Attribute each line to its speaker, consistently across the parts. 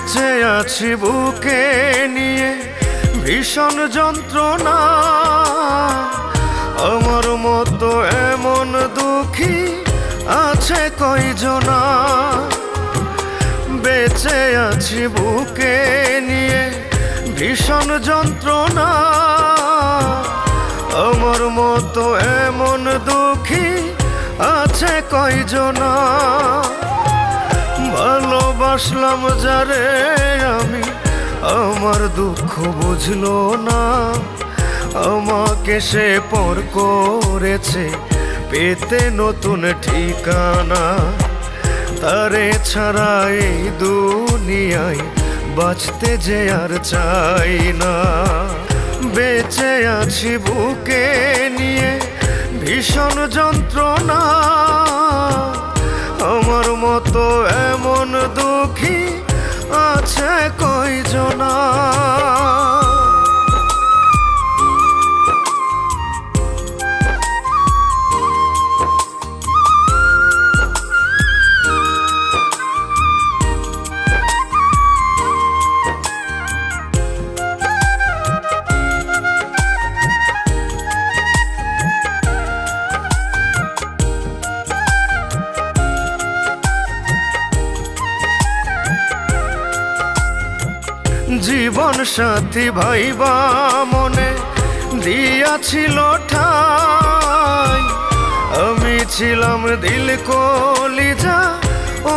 Speaker 1: বেঁচে আছি বুকে নিয়ে ভীষণ যন্ত্রণা, আমার মতো এমন দুঃখী আছে কয়জনা। বেঁচে আছি বুকে নিয়ে ভীষণ যন্ত্রণা, আমার মতো এমন দুঃখী আছে কয়জনা। ভালোবাসলাম যারে আমি, আমার দুঃখ বুঝলো না, আমাকে সে পর করেছে পেতে নতুন ঠিকানা। তারে ছাড়া এই দুনিয়ায় বাঁচতে যে আর চাই না। বেঁচে আছি বুকে নিয়ে ভীষণ যন্ত্রণা, আমার মতো এমন দুঃখী আছে কয়জনা। জীবন সাথী ভাইবা মনে দিয়াছিল ঠাই, আমি ছিলাম দিল কলিজা,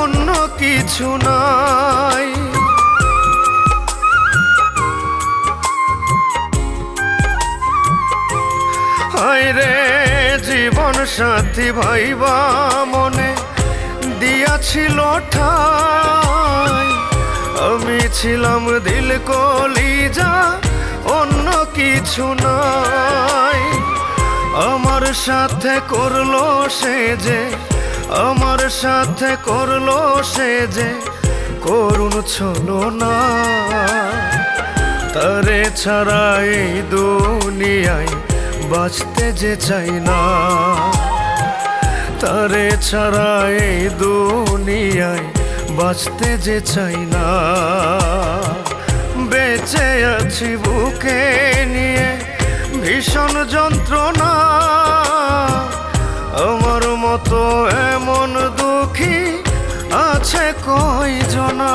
Speaker 1: অন্য কিছু নাই। হায় রে জীবন সাথী ভাইবা মনে দিয়াছিল ঠাই, আমি ছিলাম দিল কলিজা, অন্য কিছু নাই। আমার সাথে করলো সে যে, আমার সাথে করলো সে যে করুণ ছলনা। তারে ছাড়া এই দুনিয়ায় বাঁচতে যে চাই না, তারে ছাড়া এই দুনিয়ায় বাঁচতে যে চাই না। বেঁচে আছি বুকে নিয়ে ভীষণ যন্ত্রণা, আমার মতো এমন দুঃখী আছে কয়জনা।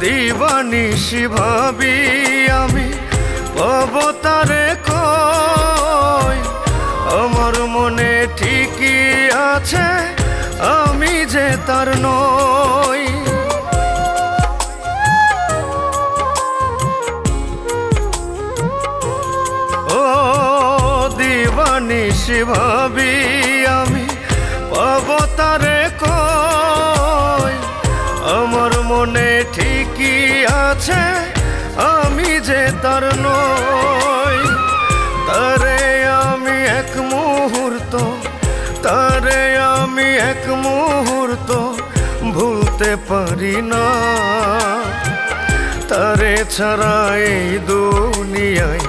Speaker 1: দিবানিশি ভাবি আমি পাবো তারে কই, আমার মনে ঠিকই আছে আমি যে তার নই। ও দিবানিশি ভাবি আমি পাবো তারে কই, আমার মনে ঠিকই আছে আমি যে তার নই। তারে আমি এক মুহূর্ত, তারে আমি এক মুহূর্ত ভুলতে পারি না। তারে ছাড়া এই দুনিয়ায়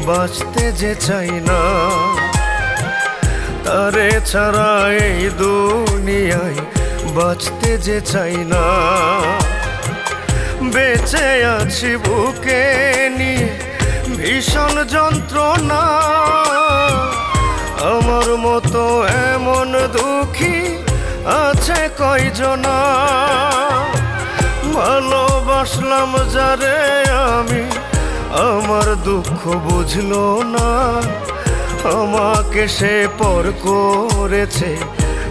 Speaker 1: বাঁচতে যে চাই না, তারে ছাড়া এই দুনিয়ায় বাঁচতে যে চাই না। বেঁচে আছি বুকে নিয়ে ভীষণ যন্ত্রণা, আমার মতো এমন দুঃখী আছে কয়জনা। ভালোবাসলাম যারে আমি, আমার দুঃখ বুঝলো না, আমাকে সে পর করেছে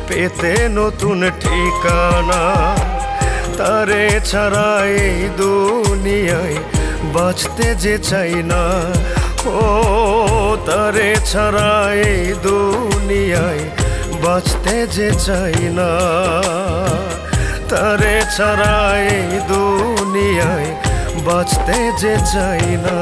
Speaker 1: পেতে নতুন ঠিকানা। তারে ছাড়া এই দুনিয়ায় বাঁচতে যে চাই না। ও তারে ছাড়া এই দুনিয়ায় বাঁচতে যে চাই না, তারে ছাড়া এই দুনিয়ায় বাঁচতে যে চাই না।